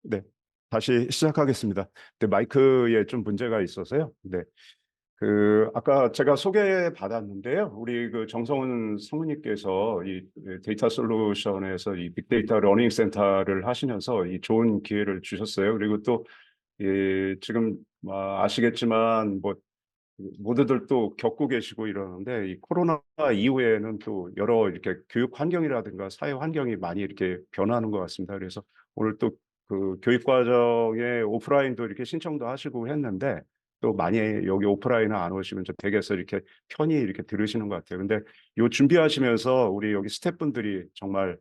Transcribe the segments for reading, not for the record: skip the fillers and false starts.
네, 다시 시작하겠습니다. 네, 마이크에 좀 문제가 있어서요. 네, 아까 제가 소개받았는데요. 우리 그 정성훈 상무님께서 이 데이터 솔루션에서 이 빅데이터 러닝 센터를 하시면서 이 좋은 기회를 주셨어요. 그리고 또 지금 아시겠지만 뭐 모두들 또 겪고 계시고 이러는데 이 코로나 이후에는 또 여러 이렇게 교육 환경이라든가 사회 환경이 많이 이렇게 변하는 것 같습니다. 그래서 오늘 또 그 교육 과정에 오프라인도 이렇게 신청도 하시고 했는데 또 많이 여기 오프라인을 안 오시면 좀 댁에서 이렇게 편히 이렇게 들으시는 것 같아요. 근데 요 준비하시면서 우리 여기 스태프분들이 정말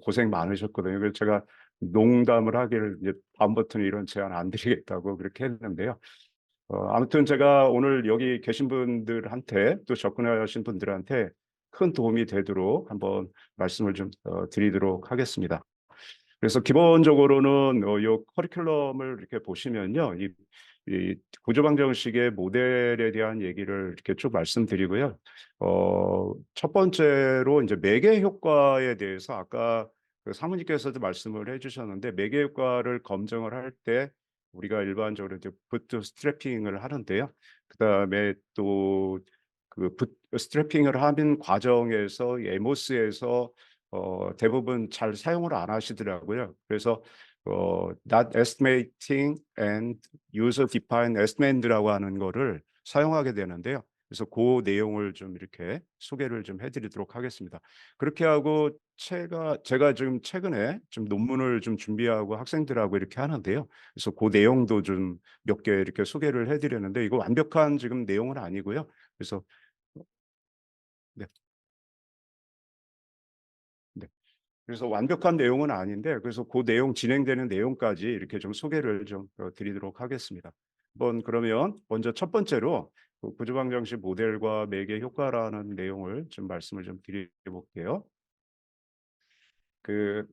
고생 많으셨거든요. 그래서 제가 농담을 하기를 이제 다음부터는 이런 제안 안 드리겠다고 그렇게 했는데요. 아무튼 제가 오늘 여기 계신 분들한테 또 접근하신 분들한테 큰 도움이 되도록 한번 말씀을 좀 드리도록 하겠습니다. 그래서 기본적으로는 요 커리큘럼을 이렇게 보시면요, 이 구조 방정식의 모델에 대한 얘기를 이렇게 쭉 말씀드리고요. 첫 번째로 이제 매개 효과에 대해서 아까 그 사모님께서도 말씀을 해주셨는데 매개 효과를 검증을 할 때 우리가 일반적으로 이제 부트스트래핑을 하는데요. 그다음에 또 그 스트래핑을 하는 과정에서 에모스에서 대부분 잘 사용을 안 하시더라고요. 그래서 not estimating and user defined estimate라고 하는 거를 사용하게 되는데요. 그래서 그 내용을 좀 이렇게 소개를 좀 해드리도록 하겠습니다. 그렇게 하고 제가 지금 최근에 좀 논문을 좀 준비하고 학생들하고 이렇게 하는데요. 그래서 그 내용도 좀 몇 개 이렇게 소개를 해드렸는데 이거 완벽한 지금 내용은 아니고요. 그래서 네, 네. 그래서 완벽한 내용은 아닌데 그래서 그 내용 진행되는 내용까지 이렇게 좀 소개를 좀 드리도록 하겠습니다. 한번 그러면 먼저 첫 번째로 그 구조방정식 모델과 매개 효과라는 내용을 좀 말씀을 좀 드려볼게요.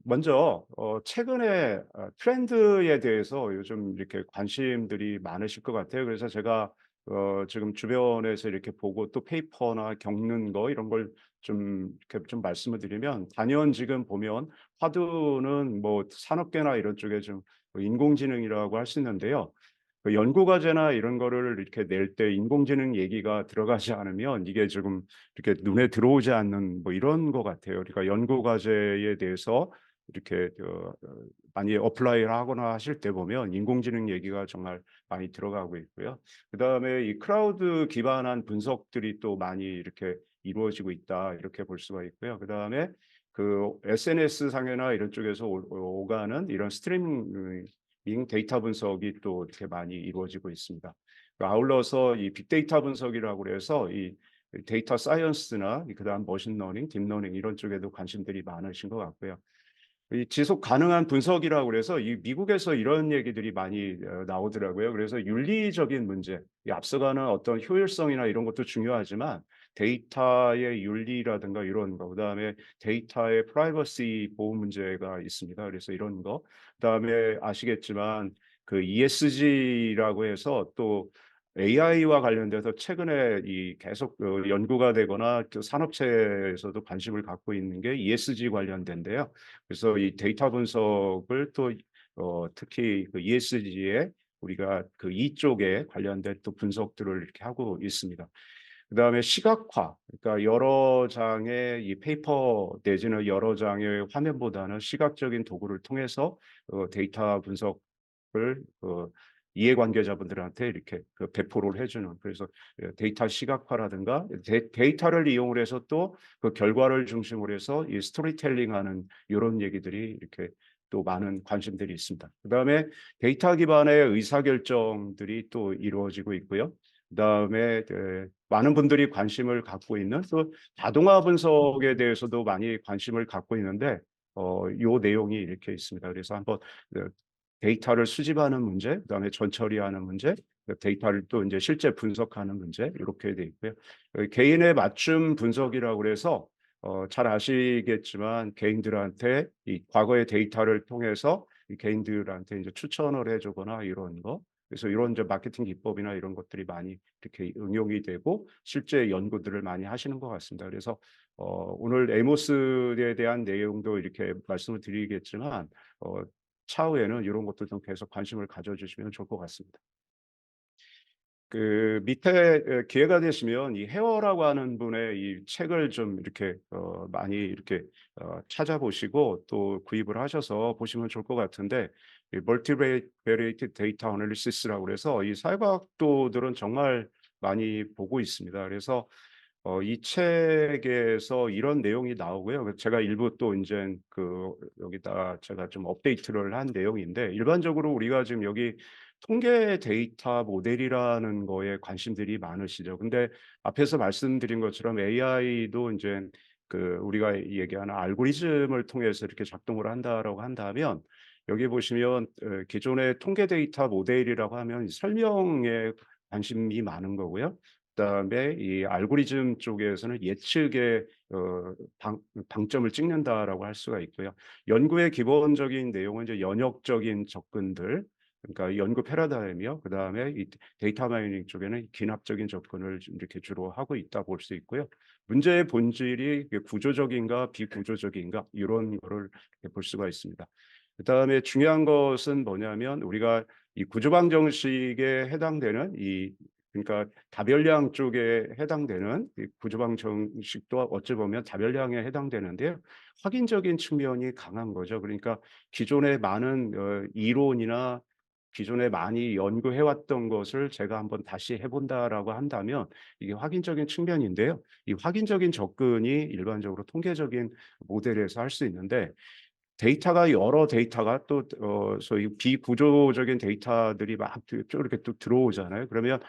먼저 최근에 트렌드에 대해서 요즘 이렇게 관심들이 많으실 것 같아요. 그래서 제가 지금 주변에서 이렇게 보고 또 페이퍼나 겪는 거 이런 걸 좀 이렇게 좀 말씀을 드리면 단연 지금 보면 화두는 뭐 산업계나 이런 쪽에 좀 인공지능이라고 할 수 있는데요. 그 연구 과제나 이런 거를 이렇게 낼 때 인공지능 얘기가 들어가지 않으면 이게 지금 이렇게 눈에 들어오지 않는 뭐 이런 것 같아요. 그러니까 연구 과제에 대해서 이렇게 많이 어플라이를 하거나 하실 때 보면 인공지능 얘기가 정말 많이 들어가고 있고요. 그다음에 이 클라우드 기반한 분석들이 또 많이 이렇게 이루어지고 있다 이렇게 볼 수가 있고요. 그다음에 그 SNS 상이나 이런 쪽에서 오가는 이런 스트리밍 데이터 분석이 또 이렇게 많이 이루어지고 있습니다. 아울러서 이 빅데이터 분석이라고 그래서 이 데이터 사이언스나 그다음 머신러닝, 딥러닝 이런 쪽에도 관심들이 많으신 것 같고요. 이 지속 가능한 분석이라고 그래서 이 미국에서 이런 얘기들이 많이 나오더라고요. 그래서 윤리적인 문제, 이 앞서가는 어떤 효율성이나 이런 것도 중요하지만 데이터의 윤리라든가 이런 거, 그다음에 데이터의 프라이버시 보호 문제가 있습니다. 그래서 이런 거, 그다음에 아시겠지만 그 ESG라고 해서 또 AI와 관련돼서 최근에 이 계속 연구가 되거나 그 산업체에서도 관심을 갖고 있는 게 ESG 관련된데요. 그래서 이 데이터 분석을 또 특히 그 ESG에 우리가 그 이쪽에 관련된 또 분석들을 이렇게 하고 있습니다. 그다음에 시각화, 그러니까 여러 장의 이 페이퍼 내지는 여러 장의 화면보다는 시각적인 도구를 통해서 데이터 분석을 이해관계자분들한테 이렇게 배포를 해주는 그래서 데이터 시각화라든가 데이터를 이용을 해서 또 그 결과를 중심으로 해서 이 스토리텔링하는 이런 얘기들이 이렇게 또 많은 관심들이 있습니다. 그다음에 데이터 기반의 의사결정들이 또 이루어지고 있고요. 그다음에 많은 분들이 관심을 갖고 있는 또 자동화 분석에 대해서도 많이 관심을 갖고 있는데 요 내용이 이렇게 있습니다. 그래서 한번 데이터를 수집하는 문제, 그다음에 전처리하는 문제, 데이터를 또 이제 실제 분석하는 문제 이렇게 돼 있고요. 개인의 맞춤 분석이라고 그래서 잘 아시겠지만 개인들한테 이 과거의 데이터를 통해서 이 개인들한테 이제 추천을 해주거나 이런 거. 그래서 이런 이제 마케팅 기법이나 이런 것들이 많이 이렇게 응용이 되고 실제 연구들을 많이 하시는 것 같습니다. 그래서 오늘 에모스에 대한 내용도 이렇게 말씀을 드리겠지만 차후에는 이런 것도 좀 계속 관심을 가져주시면 좋을 것 같습니다. 그 밑에 기회가 되시면 이 헤어라고 하는 분의 이 책을 좀 이렇게 많이 이렇게 찾아보시고 또 구입을 하셔서 보시면 좋을 것 같은데, 이 멀티베리에이티드 데이터 애널리시스라고 그래서 이 사회과학도들은 정말 많이 보고 있습니다. 그래서 이 책에서 이런 내용이 나오고요. 제가 일부 또 인젠 여기다 제가 좀 업데이트를 한 내용인데, 일반적으로 우리가 지금 여기 통계 데이터 모델이라는 거에 관심들이 많으시죠. 근데 앞에서 말씀드린 것처럼 AI도 인젠 우리가 얘기하는 알고리즘을 통해서 이렇게 작동을 한다라고 한다면, 여기 보시면 기존의 통계 데이터 모델이라고 하면 설명에 관심이 많은 거고요. 그다음에 이 알고리즘 쪽에서는 예측에 어 방 방점을 찍는다라고 할 수가 있고요. 연구의 기본적인 내용은 이제 연역적인 접근들, 그러니까 연구 패러다임이요. 그다음에 이 데이터 마이닝 쪽에는 기납적인 접근을 좀 이렇게 주로 하고 있다 볼 수 있고요. 문제의 본질이 이게 구조적인가 비구조적인가 이런 거를 이렇게 볼 수가 있습니다. 그다음에 중요한 것은 뭐냐면, 우리가 이 구조방 정식에 해당되는 그러니까 다별량 쪽에 해당되는 이 구조방 정식도 어찌 보면 다별량에 해당되는데요. 확인적인 측면이 강한 거죠. 그러니까 기존의 많은 이론이나 기존에 많이 연구해 왔던 것을 제가 한번 다시 해 본다라고 한다면 이게 확인적인 측면인데요. 이 확인적인 접근이 일반적으로 통계적인 모델에서 할 수 있는데, 데이터가 여러 데이터가 또 소위 비구조적인 데이터들이 막 쭉 이렇게 또 들어오잖아요. 그러면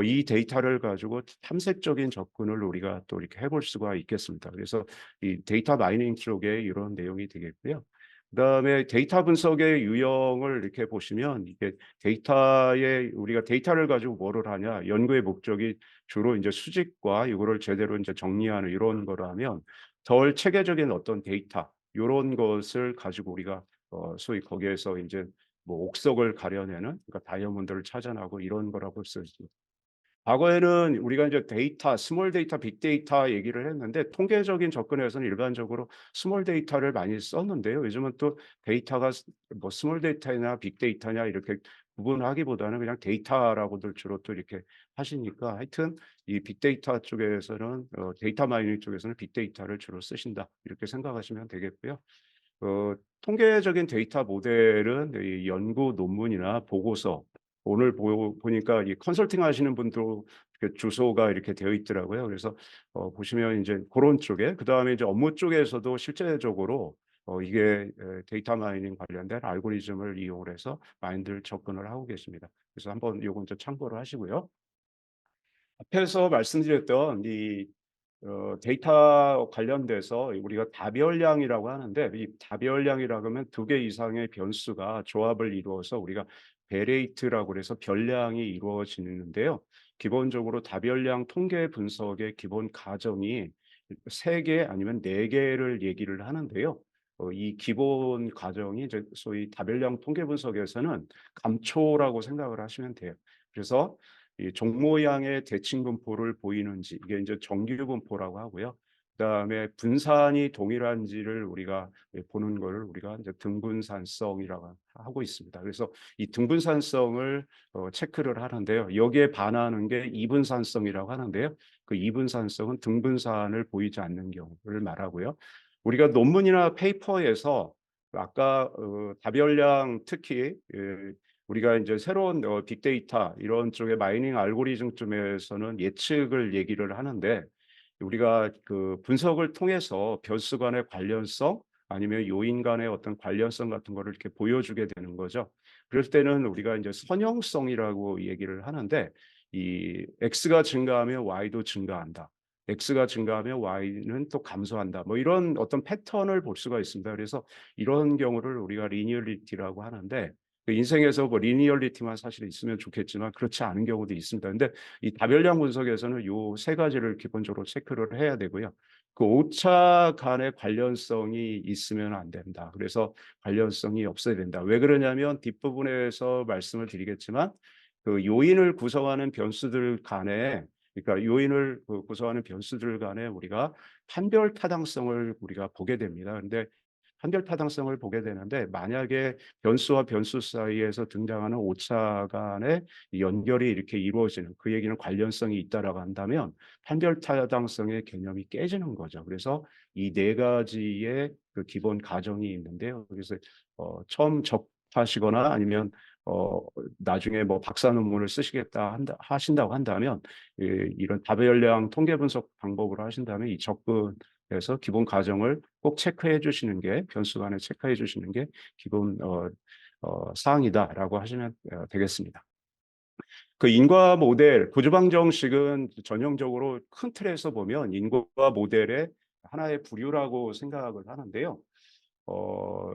이 데이터를 가지고 탐색적인 접근을 우리가 또 이렇게 해볼 수가 있겠습니다. 그래서 이 데이터 마이닝 쪽에 이런 내용이 되겠고요. 그다음에 데이터 분석의 유형을 이렇게 보시면, 이게 데이터에 우리가 데이터를 가지고 뭐를 하냐, 연구의 목적이 주로 이제 수집과 이거를 제대로 이제 정리하는 이런 거라면, 덜 체계적인 어떤 데이터 요런 것을 가지고 우리가 소위 거기에서 인제 뭐 옥석을 가려내는, 그러니까 다이아몬드를 찾아내고 이런 거라고 볼 수 있습니다. 과거에는 우리가 이제 데이터, 스몰 데이터, 빅데이터 얘기를 했는데, 통계적인 접근에서는 일반적으로 스몰 데이터를 많이 썼는데요. 요즘은 또 데이터가 뭐 스몰 데이터냐 빅데이터냐 이렇게 구분하기보다는 그냥 데이터라고들 주로 또 이렇게 하시니까, 하여튼 이 빅데이터 쪽에서는 데이터 마이닝 쪽에서는 빅데이터를 주로 쓰신다, 이렇게 생각하시면 되겠고요. 통계적인 데이터 모델은 이 연구 논문이나 보고서, 오늘 보니까 이 컨설팅 하시는 분도 주소가 이렇게 되어 있더라고요. 그래서 보시면 이제 그런 쪽에, 그다음에 이제 업무 쪽에서도 실제적으로 이게 데이터 마이닝 관련된 알고리즘을 이용을 해서 많이들 접근을 하고 계십니다. 그래서 한번 요건 좀 참고를 하시고요. 앞에서 말씀드렸던 이 데이터 관련돼서 우리가 다별량이라고 하는데, 이 다별량이라고 하면 두 개 이상의 변수가 조합을 이루어서 우리가 베레이트라고 그래서 별량이 이루어지는데요. 기본적으로 다별량 통계 분석의 기본 가정이 세 개 아니면 네 개를 얘기를 하는데요. 이 기본 가정이 이제 소위 다별량 통계 분석에서는 감초라고 생각을 하시면 돼요. 그래서 이 종 모양의 대칭 분포를 보이는지, 이게 인제 정규 분포라고 하고요. 그다음에 분산이 동일한지를 우리가 보는 거를 우리가 인제 등분산성이라고 하고 있습니다. 그래서 이 등분산성을 체크를 하는데요. 여기에 반하는 게 이분산성이라고 하는데요. 그 이분산성은 등분산을 보이지 않는 경우를 말하고요. 우리가 논문이나 페이퍼에서 아까 다별량, 특히 우리가 인제 새로운 빅데이터 이런 쪽의 마이닝 알고리즘 쪽에서는 예측을 얘기를 하는데, 우리가 분석을 통해서 변수 간의 관련성 아니면 요인 간의 어떤 관련성 같은 거를 이렇게 보여주게 되는 거죠. 그럴 때는 우리가 인제 선형성이라고 얘기를 하는데, 이 X가 증가하면 Y도 증가한다. X가 증가하면 Y는 또 감소한다. 뭐 이런 어떤 패턴을 볼 수가 있습니다. 그래서 이런 경우를 우리가 리니어리티라고 하는데, 인생에서 뭐 리니어리티만 사실 있으면 좋겠지만 그렇지 않은 경우도 있습니다. 근데 이 다별량 분석에서는 요 세 가지를 기본적으로 체크를 해야 되고요. 그 오차 간의 관련성이 있으면 안 된다. 그래서 관련성이 없어야 된다. 왜 그러냐면 뒷부분에서 말씀을 드리겠지만, 그 요인을 구성하는 변수들 간에, 그러니까 요인을 구성하는 변수들 간에 우리가 판별 타당성을 우리가 보게 됩니다. 근데 판별 타당성을 보게 되는데, 만약에 변수와 변수 사이에서 등장하는 오차 간의 연결이 이렇게 이루어지는, 그 얘기는 관련성이 있다라고 한다면 판별 타당성의 개념이 깨지는 거죠. 그래서 이 네 가지의 그 기본 가정이 있는데요. 그래서 처음 접하시거나 아니면 나중에 뭐 박사 논문을 쓰시겠다 하신다고 한다면, 이런 다배열량 통계 분석 방법으로 하신다면 이 접근에서 기본 가정을 꼭 체크해 주시는 게, 변수 간에 체크해 주시는 게 기본 사항이다라고 하시면 되겠습니다. 그 인과 모델 부주방정식은 전형적으로 큰 틀에서 보면 인과 모델의 하나의 부류라고 생각을 하는데요. 어,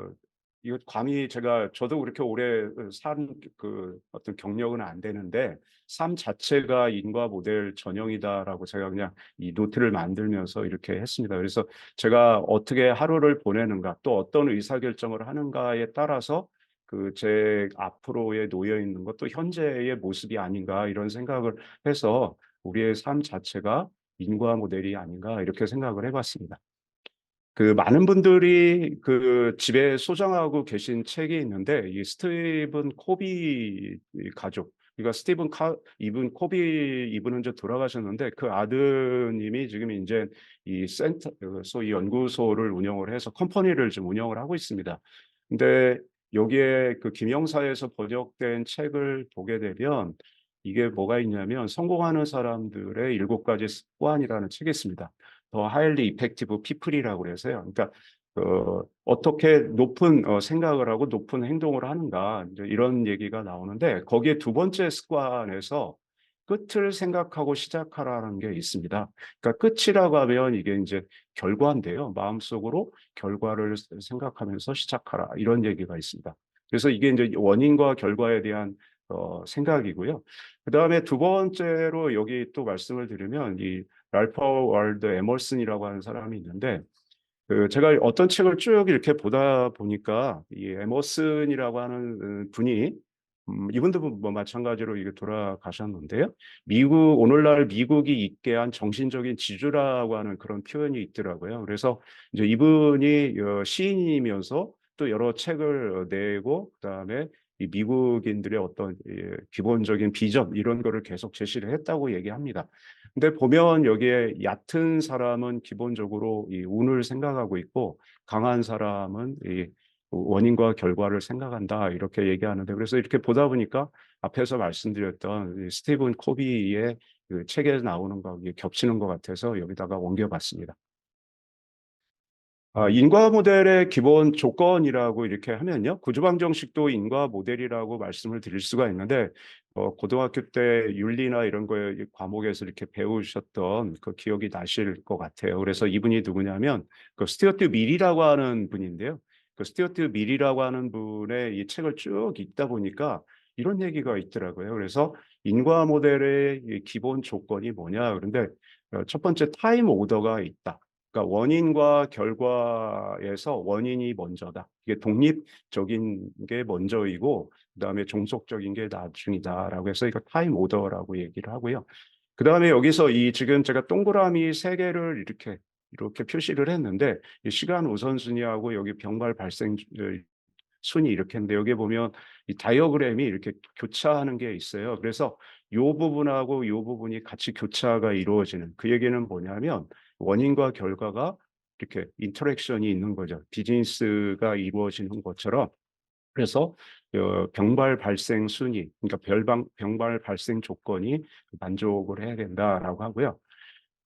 이거 감히 저도 그렇게 오래 산 그 어떤 경력은 안 되는데, 삶 자체가 인과 모델 전형이다라고 제가 그냥 이 노트를 만들면서 이렇게 했습니다. 그래서 제가 어떻게 하루를 보내는가, 또 어떤 의사결정을 하는가에 따라서 그 제 앞으로에 놓여 있는 것도 현재의 모습이 아닌가, 이런 생각을 해서 우리의 삶 자체가 인과 모델이 아닌가, 이렇게 생각을 해봤습니다. 그 많은 분들이 그 집에 소장하고 계신 책이 있는데, 이 스티븐 코비 가족, 그러니까 이분 코비, 이분은 이제 돌아가셨는데 그 아드님이 지금 이제 이 센터, 소위 연구소를 운영을 해서 컴퍼니를 좀 운영을 하고 있습니다. 근데 여기에 그 김영사에서 번역된 책을 보게 되면 이게 뭐가 있냐면, 성공하는 사람들의 7가지 습관이라는 책이 있습니다. 더 하일리 이펙티브 피플이라고 그래서요. 그러니까 어떻게 높은 생각을 하고 높은 행동을 하는가, 이제 이런 얘기가 나오는데, 거기에 두 번째 습관에서 끝을 생각하고 시작하라는 게 있습니다. 그러니까 끝이라고 하면 이게 이제 결과인데요. 마음속으로 결과를 생각하면서 시작하라, 이런 얘기가 있습니다. 그래서 이게 이제 원인과 결과에 대한 생각이고요. 그 다음에 두 번째로 여기 또 말씀을 드리면, 이 랄프 월드 에머슨이라고 하는 사람이 있는데, 그 제가 어떤 책을 쭉 이렇게 보다 보니까 이 에머슨이라고 하는 분이, 이분도 뭐 마찬가지로 이게 돌아가셨는데요. 오늘날 미국이 있게 한 정신적인 지주라고 하는 그런 표현이 있더라고요. 그래서 이제 이분이 시인이면서 또 여러 책을 내고, 그다음에 이 미국인들의 어떤 기본적인 비전, 이런 거를 계속 제시를 했다고 얘기합니다. 근데 보면 여기에 얕은 사람은 기본적으로 이 운을 생각하고 있고, 강한 사람은 이 원인과 결과를 생각한다, 이렇게 얘기하는데, 그래서 이렇게 보다 보니까 앞에서 말씀드렸던 이 스티븐 코비의 그 책에 나오는 거 겹치는 것 같아서 여기다가 옮겨봤습니다. 인과 모델의 기본 조건이라고 이렇게 하면요, 구조방정식도 인과 모델이라고 말씀을 드릴 수가 있는데, 고등학교 때 윤리나 이런 거에 과목에서 이렇게 배우셨던 그 기억이 나실 것 같아요. 그래서 이분이 누구냐면 그 스튜어트 밀이라고 하는 분인데요. 그 스튜어트 밀이라고 하는 분의 이 책을 쭉 읽다 보니까 이런 얘기가 있더라고요. 그래서 인과 모델의 이 기본 조건이 뭐냐? 그런데 첫 번째, 타임 오더가 있다. 그러니까 원인과 결과에서 원인이 먼저다. 이게 독립적인 게 먼저이고, 그다음에 종속적인 게 나중이다라고 해서 이거 타임 오더라고 얘기를 하고요. 그다음에 여기서 이 지금 제가 동그라미 3개를 이렇게 표시를 했는데, 이 시간 우선순위하고 여기 병발 발생 순위 이렇게 했는데, 여기 보면 이 다이어그램이 이렇게 교차하는 게 있어요. 그래서 이 부분하고 이 부분이 같이 교차가 이루어지는, 그 얘기는 뭐냐면 원인과 결과가 이렇게 인터랙션이 있는 거죠. 비즈니스가 이루어지는 것처럼. 그래서 병발 발생 순위, 그러니까 병발 발생 조건이 만족을 해야 된다라고 하고요.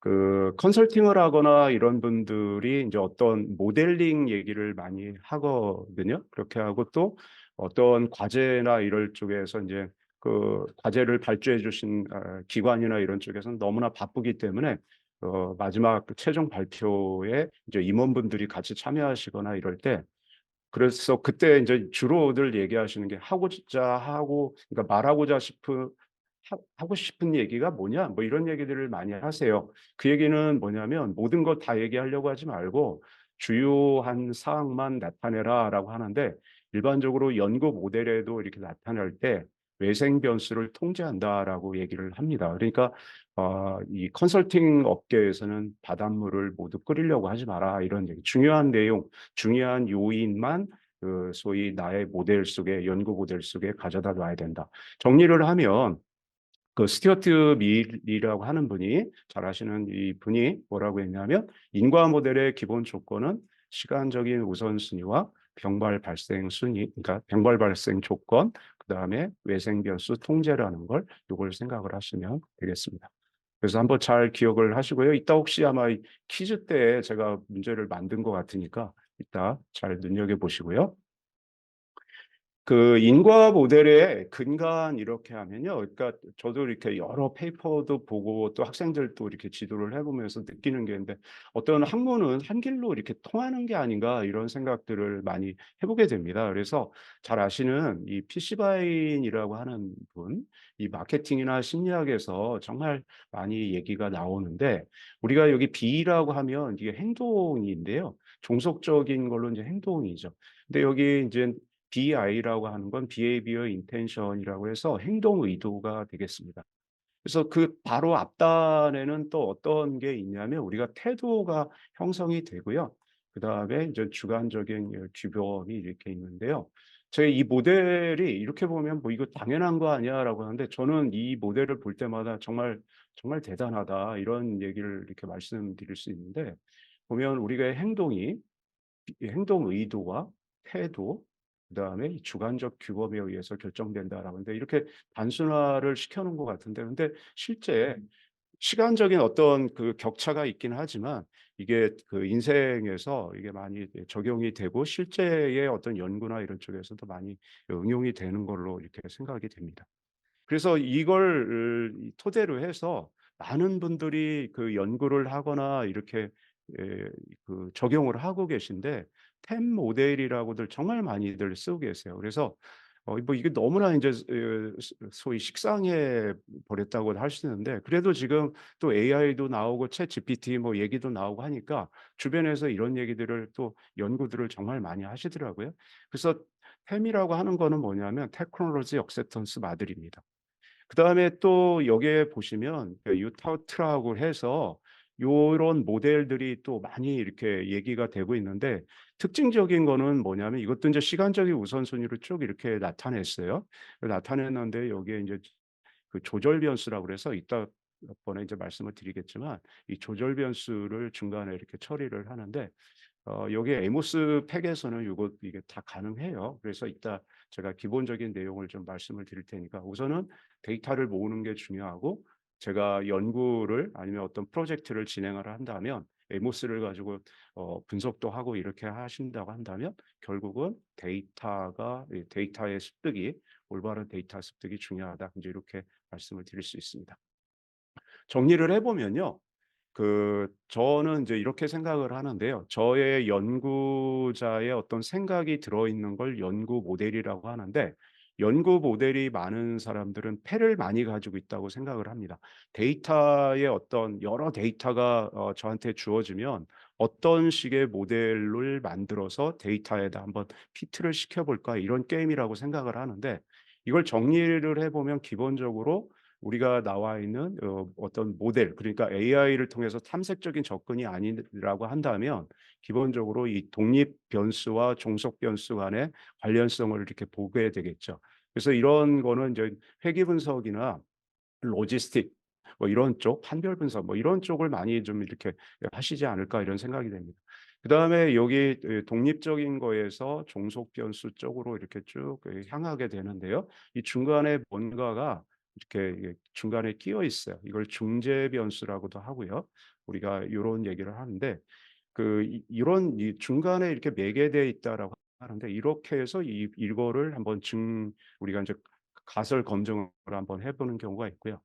그 컨설팅을 하거나 이런 분들이 이제 어떤 모델링 얘기를 많이 하거든요. 그렇게 하고 또 어떤 과제나 이럴 쪽에서 이제 그 과제를 발주해 주신 기관이나 이런 쪽에서는 너무나 바쁘기 때문에 마지막 그 최종 발표에 이제 임원분들이 같이 참여하시거나 이럴 때, 그래서 그때 이제 주로들 얘기하시는 게, 그러니까 말하고자 싶은 하고 싶은 얘기가 뭐냐, 뭐 이런 얘기들을 많이 하세요. 그 얘기는 뭐냐면, 모든 것 다 얘기하려고 하지 말고 주요한 사항만 나타내라라고 하는데, 일반적으로 연구 모델에도 이렇게 나타낼 때 외생 변수를 통제한다라고 얘기를 합니다. 그러니까 이 컨설팅 업계에서는 "바닷물을 모두 끓이려고 하지 마라." 이런 얘기. 중요한 내용, 중요한 요인만 소위 나의 모델 속에, 연구 모델 속에 가져다 놔야 된다. 정리를 하면 스튜어트 밀이라고 하는 분이, 잘 아시는 이분이 뭐라고 했냐면 인과 모델의 기본 조건은 시간적인 우선순위와 병발 발생 순위, 그러니까 병발 발생 조건, 그다음에 외생 변수 통제라는 걸, 요걸 생각을 하시면 되겠습니다. 그래서 한번 잘 기억을 하시고요. 이따 혹시 아마 이 퀴즈 때 제가 문제를 만든 것 같으니까 이따 잘 눈여겨 보시고요. 인과 모델의 근간 이렇게 하면요. 그러니까 저도 이렇게 여러 페이퍼도 보고 또 학생들도 이렇게 지도를 해 보면서 느끼는 게 있는데, 어떤 학문은 한 길로 이렇게 통하는 게 아닌가 이런 생각들을 많이 해 보게 됩니다. 그래서 잘 아시는 이 피시바인이라고 하는 분, 이 마케팅이나 심리학에서 정말 많이 얘기가 나오는데, 우리가 여기 B라고 하면 이게 행동인데요. 종속적인 걸로 이제 행동이죠. 근데 여기 이제 BI라고 하는 건 behavior intention이라고 해서 행동 의도가 되겠습니다. 그래서 그 바로 앞단에는 또 어떤 게 있냐면 우리가 태도가 형성이 되고요. 그다음에 이제 주관적인 규범이 이렇게 있는데요. 제 이 모델이 이렇게 보면 '뭐 이거 당연한 거 아니야?'라고 하는데, 저는 이 모델을 볼 때마다 '정말, 정말 대단하다.' 이런 얘기를 이렇게 말씀드릴 수 있는데, 보면 우리의 행동이 이 행동 의도와 태도, 그다음에 이 주관적 규범에 의해서 결정된다라고 하는데, 이렇게 단순화를 시켜 놓은 것 같은데, 근데 실제 시간적인 어떤 격차가 있긴 하지만 이게 인생에서 이게 많이 적용이 되고 실제의 어떤 연구나 이런 쪽에서도 많이 응용이 되는 걸로 이렇게 생각이 됩니다. 그래서 이걸 토대로 해서 많은 분들이 연구를 하거나 이렇게 적용을 하고 계신데, 템 모델이라고들 정말 많이들 쓰고 계세요. 그래서 뭐 이게 너무나 인제 소위 식상해 버렸다고 할 수 있는데, 그래도 지금 또 AI도 나오고 챗GPT 뭐 얘기도 나오고 하니까 주변에서 이런 얘기들을 또 연구들을 정말 많이 하시더라고요. 그래서 템이라고 하는 거는 뭐냐면 테크놀로지 억셉턴스 마들입니다. 그다음에 또 여기에 보시면 유타트라고 해서 요런 모델들이 또 많이 이렇게 얘기가 되고 있는데, 특징적인 거는 뭐냐면 이것도 인제 시간적인 우선순위를 쭉 이렇게 나타냈어요. 나타냈는데 여기에 인제 조절 변수라고 그래서 이따 몇 번에 이제 말씀을 드리겠지만, 이 조절 변수를 중간에 이렇게 처리를 하는데, 여기에 에모스 팩에서는 이게 다 가능해요. 그래서 이따 제가 기본적인 내용을 좀 말씀을 드릴 테니까, 우선은 데이터를 모으는 게 중요하고, 제가 연구를 아니면 어떤 프로젝트를 진행을 한다면 에모스를 가지고 분석도 하고 이렇게 하신다고 한다면, 결국은 데이터의 습득이, 올바른 데이터 습득이 중요하다. 이제 이렇게 말씀을 드릴 수 있습니다. 정리를 해 보면요. 저는 이제 이렇게 생각을 하는데요. 저의 연구자의 어떤 생각이 들어있는 걸 연구 모델이라고 하는데, 연구 모델이 많은 사람들은 패를 많이 가지고 있다고 생각을 합니다. 데이터의 어떤 여러 데이터가 저한테 주어지면 어떤 식의 모델을 만들어서 데이터에다 한번 피트를 시켜 볼까, 이런 게임이라고 생각을 하는데, 이걸 정리를 해 보면 기본적으로 우리가 나와 있는 어떤 모델, 그러니까 AI를 통해서 탐색적인 접근이 아니라고 한다면, 기본적으로 이 독립 변수와 종속 변수 간의 관련성을 이렇게 보게 되겠죠. 그래서 이런 거는 이제 회귀 분석이나 로지스틱 뭐 이런 쪽, 판별 분석 뭐 이런 쪽을 많이 좀 이렇게 하시지 않을까, 이런 생각이 됩니다. 그다음에 여기 독립적인 거에서 종속 변수 쪽으로 이렇게 쭉 향하게 되는데요. 이 중간에 뭔가가 이렇게 중간에 끼어 있어요. 이걸 중재 변수라고도 하고요. 우리가 요런 얘기를 하는데, 이런 이 중간에 이렇게 매개되어 있다라고 하는데, 이렇게 해서 이거를 한번 우리가 이제 가설 검증을 한번 해 보는 경우가 있고요.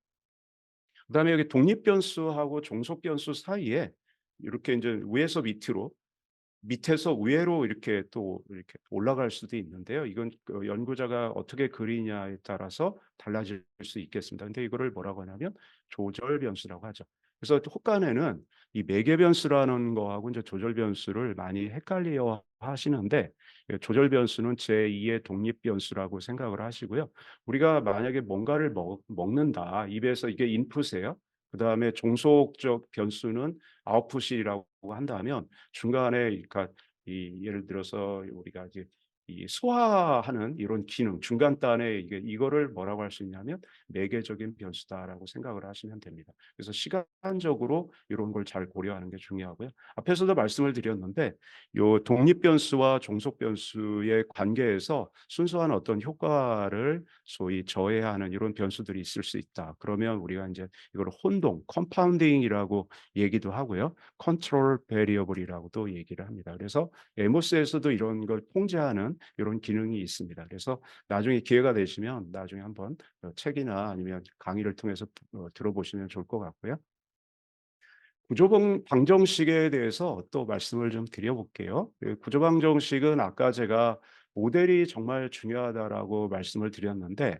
그다음에 여기 독립 변수하고 종속 변수 사이에 이렇게 인제 위에서 밑으로, 밑에서 위로 이렇게 또 이렇게 올라갈 수도 있는데요. 이건 연구자가 어떻게 그리냐에 따라서 달라질 수 있겠습니다. 근데 이거를 뭐라고 하냐면 조절 변수라고 하죠. 그래서 혹간에는 이 매개 변수라는 거하고 인제 조절 변수를 많이 헷갈려 하시는데 조절 변수는 제2의 독립 변수라고 생각을 하시고요. 우리가 만약에 뭔가를 먹는다. 입에서 이게 인풋이에요. 그다음에 종속적 변수는 아웃풋이라고 한다면 중간에 그러니까 예를 들어서 우리가 이제 이 소화하는 이런 기능 중간단에 이거를 뭐라고 할 수 있냐면 매개적인 변수다라고 생각을 하시면 됩니다. 그래서 시간적으로 이런 걸 잘 고려하는 게 중요하고요. 앞에서도 말씀을 드렸는데 요 독립 변수와 종속 변수의 관계에서 순수한 어떤 효과를 소위 저해하는 이런 변수들이 있을 수 있다. 그러면 우리가 이제 이걸 혼동, 컴파운딩이라고 얘기도 하고요. 컨트롤 베리어블이라고도 얘기를 합니다. 그래서 에모스에서도 이런 걸 통제하는 이런 기능이 있습니다. 그래서 나중에 기회가 되시면 나중에 한번 책이나 아니면 강의를 통해서 들어보시면 좋을 것 같고요. 구조 방정식에 대해서 또 말씀을 좀 드려 볼게요. 구조 방정식은 아까 제가 모델이 정말 중요하다라고 말씀을 드렸는데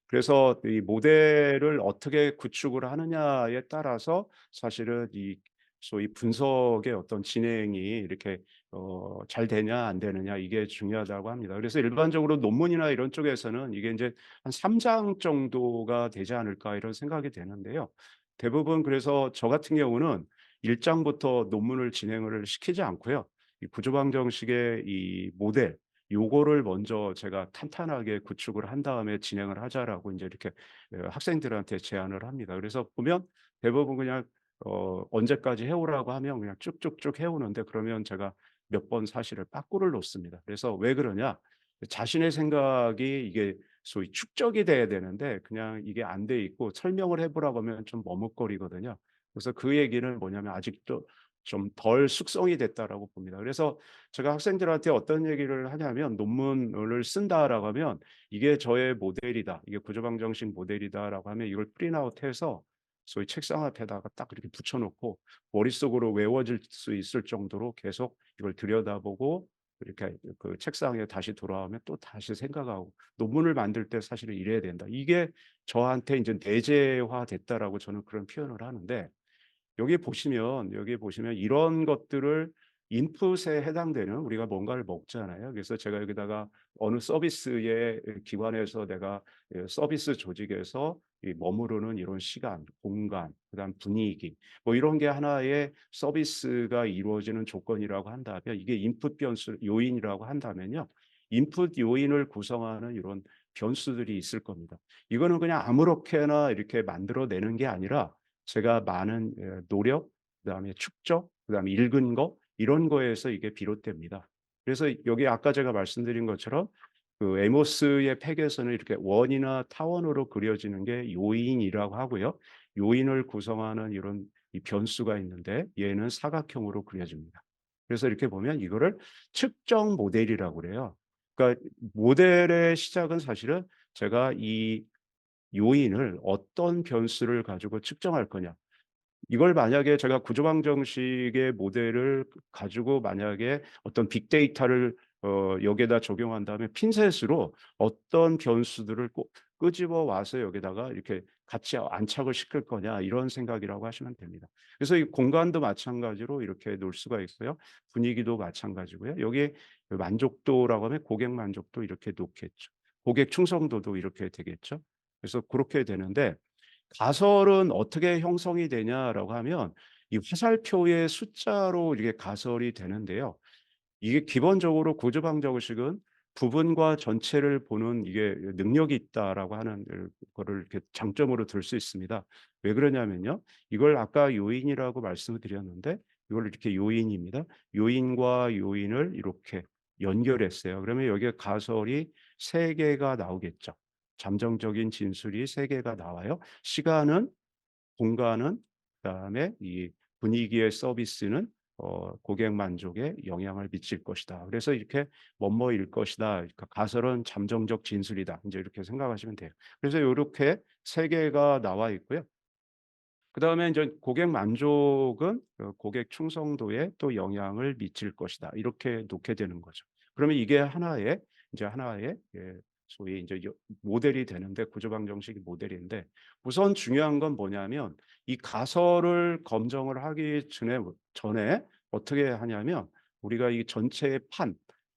그래서 이 모델을 어떻게 구축을 하느냐에 따라서 사실은 이 소위 분석의 어떤 진행이 이렇게 잘 되냐 안 되느냐 이게 중요하다고 합니다. 그래서 일반적으로 논문이나 이런 쪽에서는 이게 인제 한 3장 정도가 되지 않을까 이런 생각이 되는데요. 대부분 그래서 저 같은 경우는 1 장부터 논문을 진행을 시키지 않고요. 이 구조방정식의 이 모델 요거를 먼저 제가 탄탄하게 구축을 한 다음에 진행을 하자라고 인제 이렇게 학생들한테 제안을 합니다. 그래서 보면 대부분 그냥 언제까지 해 오라고 하면 그냥 쭉쭉쭉 해 오는데 그러면 제가 몇 번 사실은 빠꾸를 놓습니다. 그래서 왜 그러냐? 자신의 생각이 이게 소위 축적이 돼야 되는데 그냥 이게 안 돼 있고 설명을 해 보라고 하면 좀 머뭇거리거든요. 그래서 그 얘기는 뭐냐면 아직도 좀 덜 숙성이 됐다라고 봅니다. 그래서 제가 학생들한테 어떤 얘기를 하냐면 "논문을 쓴다."라고 하면 "이게 저의 모델이다. 이게 구조방정식 모델이다."라고 하면 이걸 프린트아웃해서 소위 책상 앞에다가 딱 이렇게 붙여 놓고 머릿속으로 외워질 수 있을 정도로 계속 이걸 들여다보고 이렇게 그 책상에 다시 돌아오면 또다시 생각하고 논문을 만들 때 사실은 이래야 된다. 이게 저한테 인제 내재화됐다라고 저는 그런 표현을 하는데 여기 보시면 이런 것들을 인풋에 해당되는 우리가 뭔가를 먹잖아요. 그래서 제가 여기다가 어느 서비스의 기관에서 내가 서비스 조직에서 이 머무르는 이런 시간, 공간, 그다음 분위기 뭐 이런 게 하나의 서비스가 이루어지는 조건이라고 한다면 이게 인풋 변수 요인이라고 한다면요. 인풋 요인을 구성하는 이런 변수들이 있을 겁니다. 이거는 그냥 아무렇게나 이렇게 만들어 내는 게 아니라 제가 많은 노력 그다음에 축적 그다음에 읽은 거 이런 거에서 이게 비롯됩니다. 그래서 여기 아까 제가 말씀드린 것처럼 그 에모스의 팩에서는 이렇게 원이나 타원으로 그려지는 게 요인이라고 하고요. 요인을 구성하는 이런 이 변수가 있는데 얘는 사각형으로 그려집니다. 그래서 이렇게 보면 이거를 측정 모델이라고 그래요. 그러니까 모델의 시작은 사실은 제가 이 요인을 어떤 변수를 가지고 측정할 거냐. 이걸 만약에 제가 구조방정식의 모델을 가지고 만약에 어떤 빅데이터를 여기에다 적용한 다음에 핀셋으로 어떤 변수들을 꼭 끄집어 와서 여기다가 이렇게 같이 안착을 시킬 거냐 이런 생각이라고 하시면 됩니다. 그래서 이 공간도 마찬가지로 이렇게 놓을 수가 있고요. 분위기도 마찬가지고요. 여기에 그 만족도라고 하면 고객 만족도 이렇게 놓겠죠. 고객 충성도도 이렇게 되겠죠. 그래서 고렇게 되는데 가설은 어떻게 형성이 되냐라고 하면 이 화살표의 숫자로 이게 가설이 되는데요. 이게 기본적으로 구조방정식은 부분과 전체를 보는 이게 능력이 있다라고 하는 거를 이렇게 장점으로 들 수 있습니다. 왜 그러냐면요. 이걸 아까 요인이라고 말씀을 드렸는데 이걸 이렇게 요인입니다. 요인과 요인을 이렇게 연결했어요. 그러면 여기에 가설이 3 개가 나오겠죠. 잠정적인 진술이 3 개가 나와요. 시간은 공간은 그다음에 이 분위기의 서비스는 고객 만족에 영향을 미칠 것이다. 그래서 이렇게 뭐뭐일 것이다. 그러니까 가설은 잠정적 진술이다. 인제 이렇게 생각하시면 돼요. 그래서 요렇게 3 개가 나와 있고요. 그다음에 인제 고객 만족은 고객 충성도에 또 영향을 미칠 것이다. 이렇게 놓게 되는 거죠. 그러면 이게 하나의 인제 하나의 소위 인제 모델이 되는데 구조방정식이 모델인데 우선 중요한 건 뭐냐면 이 가설을 검증을 하기 전에 어떻게 하냐면 우리가 이 전체의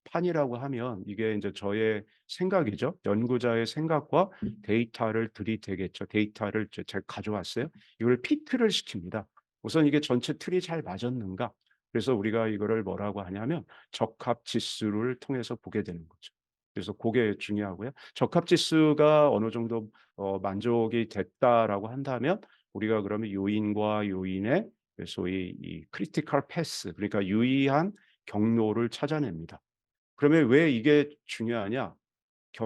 판이라고 하면 이게 인제 저의 생각이죠. 연구자의 생각과 데이터를 들이대겠죠. 데이터를 제가 가져왔어요. 이걸 피트를 시킵니다. 우선 이게 전체 틀이 잘 맞았는가. 그래서 우리가 이거를 뭐라고 하냐면 적합 지수를 통해서 보게 되는 거죠. 그래서 고게 중요하고요. 적합 지수가 어느 정도 만족이 됐다라고 한다면 우리가 그러면 요인과 요인의 소위 이 크리티컬 패스, 그러니까 유의한 경로를 찾아냅니다. 그러면 왜 이게 중요하냐?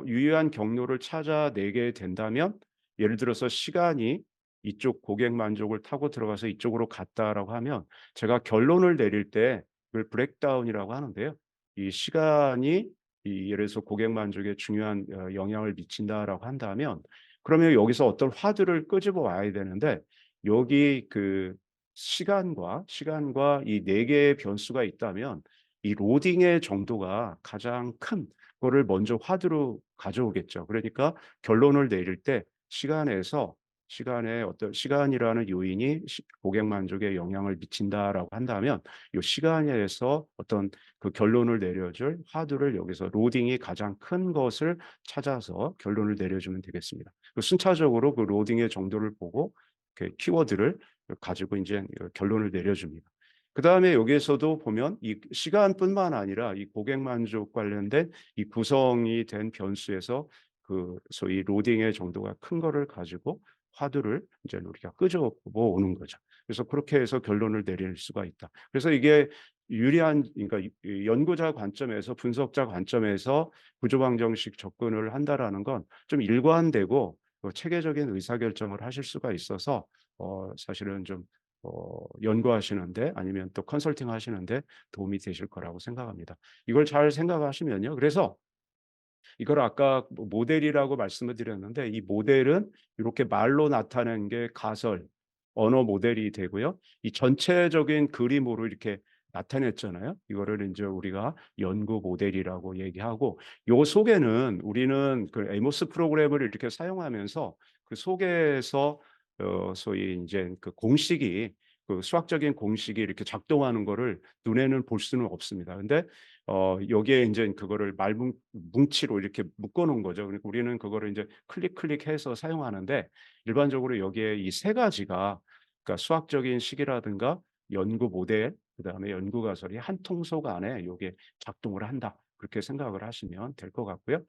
유의한 경로를 찾아내게 된다면 예를 들어서 시간이 이쪽 고객 만족을 타고 들어가서 이쪽으로 갔다라고 하면 제가 결론을 내릴 때 그걸 브레이크다운이라고 하는데요. 이 시간이 예를 들어서 고객 만족에 중요한 영향을 미친다라고 한다면 그러면 여기서 어떤 화두를 끄집어 와야 되는데 여기 그 시간과 이 4 개의 변수가 있다면 이 로딩의 정도가 가장 큰 거를 먼저 화두로 가져오겠죠. 그러니까 결론을 내릴 때 시간에서 시간의 어떤 시간이라는 요인이 고객 만족에 영향을 미친다라고 한다면 이 시간에서 어떤 그 결론을 내려줄 화두를 여기서 로딩이 가장 큰 것을 찾아서 결론을 내려주면 되겠습니다. 순차적으로 그 로딩의 정도를 보고 그 키워드를 가지고 이제 결론을 내려줍니다. 그다음에 여기에서도 보면 이 시간뿐만 아니라 이 고객 만족 관련된 이 구성이 된 변수에서 그 소위 로딩의 정도가 큰 거를 가지고 화두를 이제 우리가 끄집어 오는 거죠. 그래서 그렇게 해서 결론을 내릴 수가 있다. 그래서 이게 유리한, 그러니까 이 연구자 관점에서 분석자 관점에서 구조방정식 접근을 한다라는 건 좀 일관되고 체계적인 의사결정을 하실 수가 있어서 사실은 좀 연구하시는데 아니면 또 컨설팅 하시는데 도움이 되실 거라고 생각합니다. 이걸 잘 생각하시면요. 그래서 이걸 아까 모델이라고 말씀을 드렸는데 이 모델은 이렇게 말로 나타낸 게 가설, 언어 모델이 되고요. 이 전체적인 그림으로 이렇게 나타냈잖아요. 이거를 인제 우리가 연구 모델이라고 얘기하고 요 속에는 우리는 그 에모스 프로그램을 이렇게 사용하면서 그 속에서 소위 인제 그 공식이 그 수학적인 공식이 이렇게 작동하는 거를 눈에는 볼 수는 없습니다. 근데 여기에 인제 그거를 뭉치로 이렇게 묶어 놓은 거죠. 그러니까 우리는 그거를 인제 클릭해서 사용하는데 일반적으로 여기에 이 세 가지가 그러니까 수학적인 식이라든가 연구 모델 그다음에 연구 가설이 한 통속 안에 요게 작동을 한다. 그렇게 생각을 하시면 될 것 같고요.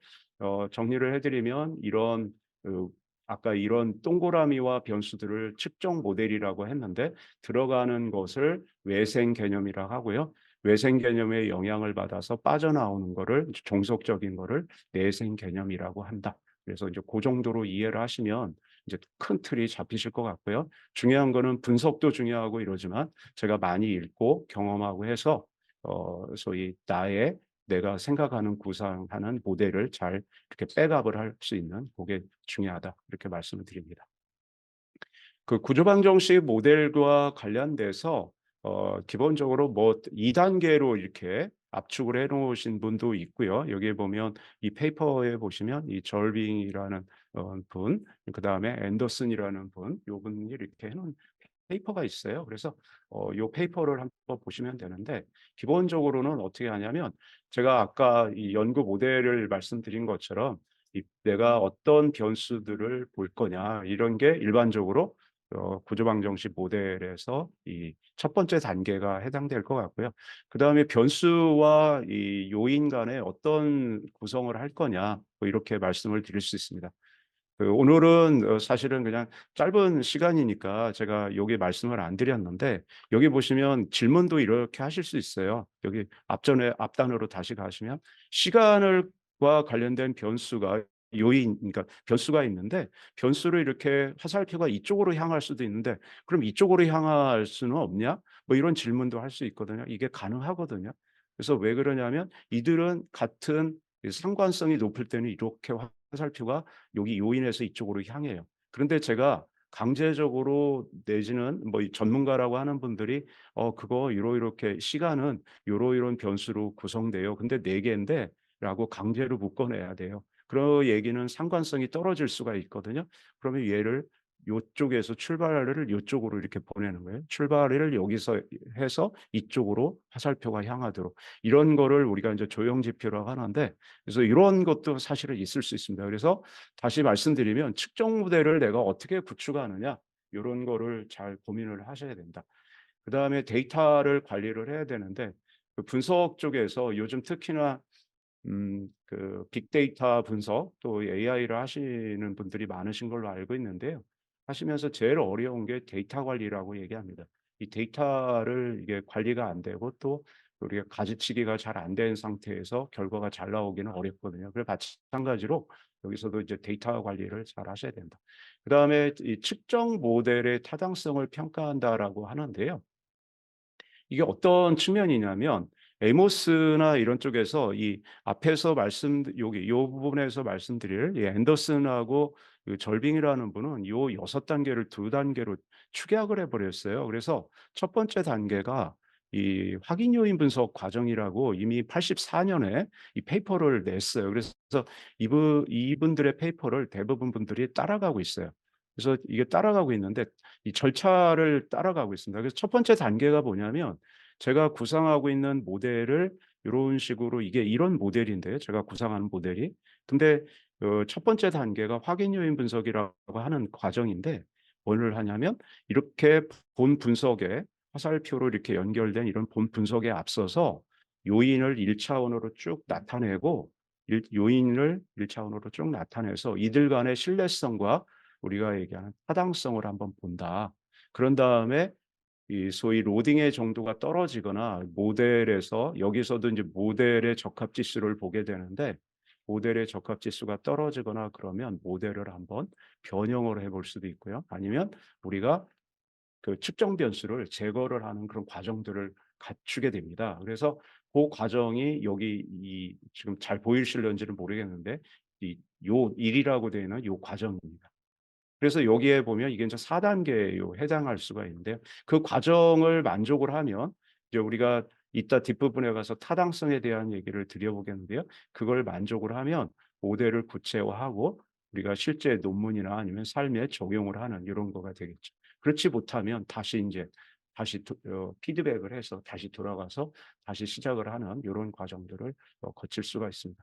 정리를 해 드리면 이런 그 아까 이런 동그라미와 변수들을 측정 모델이라고 했는데 들어가는 것을 외생 개념이라 하고요. 외생 개념의 영향을 받아서 빠져나오는 거를 종속적인 거를 내생 개념이라고 한다. 그래서 이제 그 정도로 이해를 하시면 이제 큰 틀이 잡히실 것 같고요. 중요한 거는 분석도 중요하고 이러지만 제가 많이 읽고 경험하고 해서 소위 내가 생각하는 구상하는 모델을 잘 이렇게 백업을 할 수 있는 그게 중요하다. 이렇게 말씀을 드립니다. 그 구조방정식 모델과 관련돼서 기본적으로 뭐 2 단계로 이렇게 압축을 해 놓으신 분도 있고요. 여기에 보면 이 페이퍼에 보시면 이 절빙이라는 분, 그다음에 앤더슨이라는 분, 요 분이 이렇게 해 놓은 페이퍼가 있어요. 그래서 요 페이퍼를 한번 보시면 되는데 기본적으로는 어떻게 하냐면 제가 아까 이 연구 모델을 말씀드린 것처럼 이 내가 어떤 변수들을 볼 거냐 이런 게 일반적으로 구조방정식 모델에서 이 첫 번째 단계가 해당될 것 같고요. 그다음에 변수와 이 요인 간에 어떤 구성을 할 거냐 뭐 이렇게 말씀을 드릴 수 있습니다. 오늘은 사실은 그냥 짧은 시간이니까 제가 여기 말씀을 안 드렸는데 여기 보시면 질문도 이렇게 하실 수 있어요. 여기 앞전에 앞단으로 다시 가시면 시간을 과 관련된 변수가 그러니까 변수가 있는데 변수를 이렇게 화살표가 이쪽으로 향할 수도 있는데 "그럼 이쪽으로 향할 수는 없냐?" 뭐 이런 질문도 할 수 있거든요. 이게 가능하거든요. 그래서 왜 그러냐면 이들은 같은 이 상관성이 높을 때는 이렇게 화살표가 여기 요인에서 이쪽으로 향해요. 그런데 제가 강제적으로 내지는 뭐 이 전문가라고 하는 분들이 그거 이렇게 시간은 요런 변수로 구성돼요. 근데 4 개인데 라고 강제로 묶어내야 돼요. 그 얘기는 상관성이 떨어질 수가 있거든요. 그러면 얘를 요쪽에서 출발을 요쪽으로 이렇게 보내는 거예요. 출발을 여기서 해서 이쪽으로 화살표가 향하도록. 이런 거를 우리가 이제 조형 지표라고 하는데, 그래서 이런 것도 사실은 있을 수 있습니다. 그래서 다시 말씀드리면 측정 모델을 내가 어떻게 구축하느냐, 요런 거를 잘 고민을 하셔야 된다. 그다음에 데이터를 관리를 해야 되는데, 그 분석 쪽에서 요즘 특히나 그 빅데이터 분석 또 AI를 하시는 분들이 많으신 걸로 알고 있는데요. 하시면서 제일 어려운 게 데이터 관리라고 얘기합니다. 이 데이터를 이게 관리가 안 되고 또 우리가 가지치기가 잘 안 된 상태에서 결과가 잘 나오기는 어렵거든요. 그래 마찬가지로 여기서도 이제 데이터 관리를 잘 하셔야 된다. 그다음에 이 측정 모델의 타당성을 평가한다라고 하는데요. 이게 어떤 측면이냐면 에모스나 이런 쪽에서 이 앞에서 여기 요 부분에서 말씀드릴 이 앤더슨하고 그 절빙이라는 분은 요 6단계를 2단계로 축약을 해 버렸어요. 그래서 첫 번째 단계가 이 확인 요인 분석 과정이라고 이미 84년에 이 페이퍼를 냈어요. 그래서 이분들의 페이퍼를 대부분 분들이 따라가고 있어요. 그래서 이게 따라가고 있는데 이 절차를 따라가고 있습니다. 그래서 첫 번째 단계가 뭐냐면 제가 구상하고 있는 모델을 요런 식으로 이게 이런 모델인데요, 제가 구상하는 모델이. 근데 첫 번째 단계가 확인 요인 분석이라고 하는 과정인데 뭘 하냐면 이렇게 본 분석에 화살표로 이렇게 연결된 이런 본 분석에 앞서서 요인을 1차원으로 쭉 나타내고 요인을 1차원으로 쭉 나타내서 이들 간의 신뢰성과 우리가 얘기하는 타당성을 한번 본다. 그런 다음에 이 소위 로딩의 정도가 떨어지거나 모델에서 여기서도 이제 모델의 적합 지수를 보게 되는데 모델의 적합 지수가 떨어지거나 그러면 모델을 한번 변형을 해볼 수도 있고요. 아니면 우리가 그 측정 변수를 제거를 하는 그런 과정들을 갖추게 됩니다. 그래서 그 과정이 여기 이 지금 잘 보이실런지는 모르겠는데 이 요 1이라고 되어 있는 요 과정입니다. 그래서 여기에 보면 이게 이제 4단계에 해당할 수가 있는데요. 그 과정을 만족을 하면 이제 우리가 이따 뒷부분에 가서 타당성에 대한 얘기를 드려보겠는데요. 그걸 만족을 하면 모델을 구체화하고 우리가 실제 논문이나 아니면 삶에 적용을 하는 이런 거가 되겠죠. 그렇지 못하면 다시 인제 피드백을 해서 다시 돌아가서 다시 시작을 하는 요런 과정들을 거칠 수가 있습니다.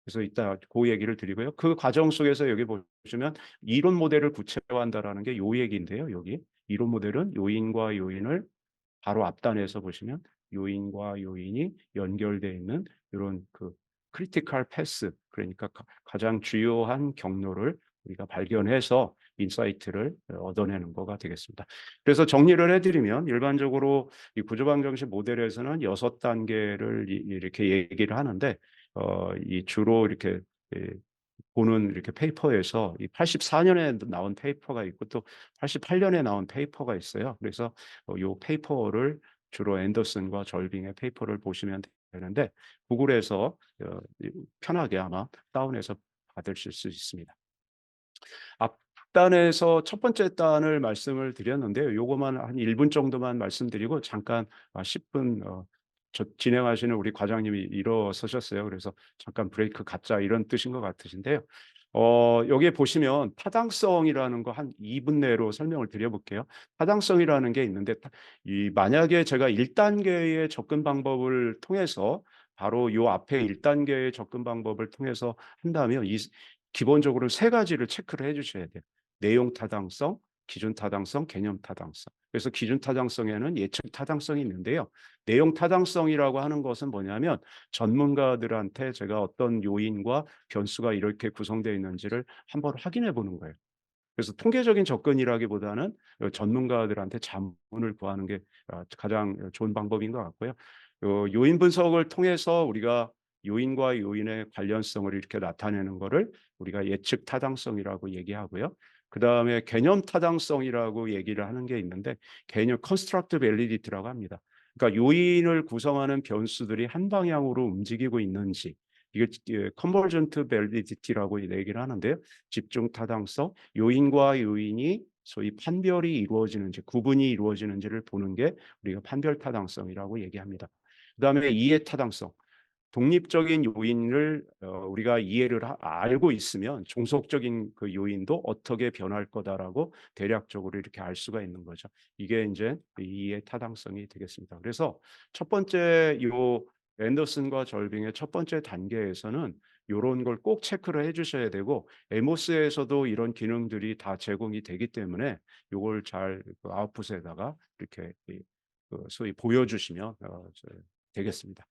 그래서 이따 그 얘기를 드리고요. 그 과정 속에서 여기 보시면 이론 모델을 구체화한다라는 게 요 얘기인데요. 여기 이론 모델은 요인과 요인을 바로 앞단에서 보시면 요인과 요인이 연결되어 있는 이런 그 크리티컬 패스, 그러니까 가장 주요한 경로를 우리가 발견해서 인사이트를 얻어내는 거가 되겠습니다. 그래서 정리를 해드리면 일반적으로 이 구조방정식 모델에서는 6단계를 이렇게 얘기를 하는데 이 주로 이렇게 예 보는 이렇게 페이퍼에서 이 84년에 나온 페이퍼가 있고 또 88년에 나온 페이퍼가 있어요. 그래서 요 페이퍼를 주로 앤더슨과 절빙의 페이퍼를 보시면 되는데 구글에서 편하게 아마 다운해서 받으실 수 있습니다. 앞단에서 첫 번째 단을 말씀을 드렸는데요. 요거만 한 1분 정도만 말씀드리고 잠깐 10분 진행하시는 우리 과장님이 일어서셨어요. 그래서 "잠깐 브레이크 갖자." 이런 뜻인 것 같으신데요. 여기에 보시면 타당성이라는 거 한 2분 내로 설명을 드려 볼게요. 타당성이라는 게 있는데 만약에 제가 1 단계의 접근 방법을 통해서 바로 요 앞에 1 단계의 접근 방법을 통해서 한다면 기본적으로 세 가지를 체크를 해 주셔야 돼요. 내용 타당성, 기준 타당성, 개념 타당성. 그래서 기준 타당성에는 예측 타당성이 있는데요. 내용 타당성이라고 하는 것은 뭐냐면 전문가들한테 제가 어떤 요인과 변수가 이렇게 구성되어 있는지를 한번 확인해 보는 거예요. 그래서 통계적인 접근이라기보다는 전문가들한테 자문을 구하는 게 가장 좋은 방법인 것 같고요. 요인 분석을 통해서 우리가 요인과 요인의 관련성을 이렇게 나타내는 거를 우리가 예측 타당성이라고 얘기하고요. 그다음에 개념 타당성이라고 얘기를 하는 게 있는데 개념 construct validity라고 합니다. 그러니까 요인을 구성하는 변수들이 한 방향으로 움직이고 있는지 이게 convergent validity라고 얘기를 하는데요. 집중 타당성, 요인과 요인이 소위 판별이 이루어지는지 구분이 이루어지는지를 보는 게 우리가 판별 타당성이라고 얘기합니다. 그다음에 이해 타당성. 독립적인 요인을 우리가 이해를 알고 있으면 종속적인 그 요인도 어떻게 변할 거다라고 대략적으로 이렇게 알 수가 있는 거죠. 이게 이제 이해 타당성이 되겠습니다. 그래서 첫 번째 요 앤더슨과 절빙의 첫 번째 단계에서는 요런 걸 꼭 체크를 해 주셔야 되고, 에모스에서도 이런 기능들이 다 제공이 되기 때문에 요걸 잘 그 아웃풋에다가 이렇게 소위 보여 주시면 되겠습니다.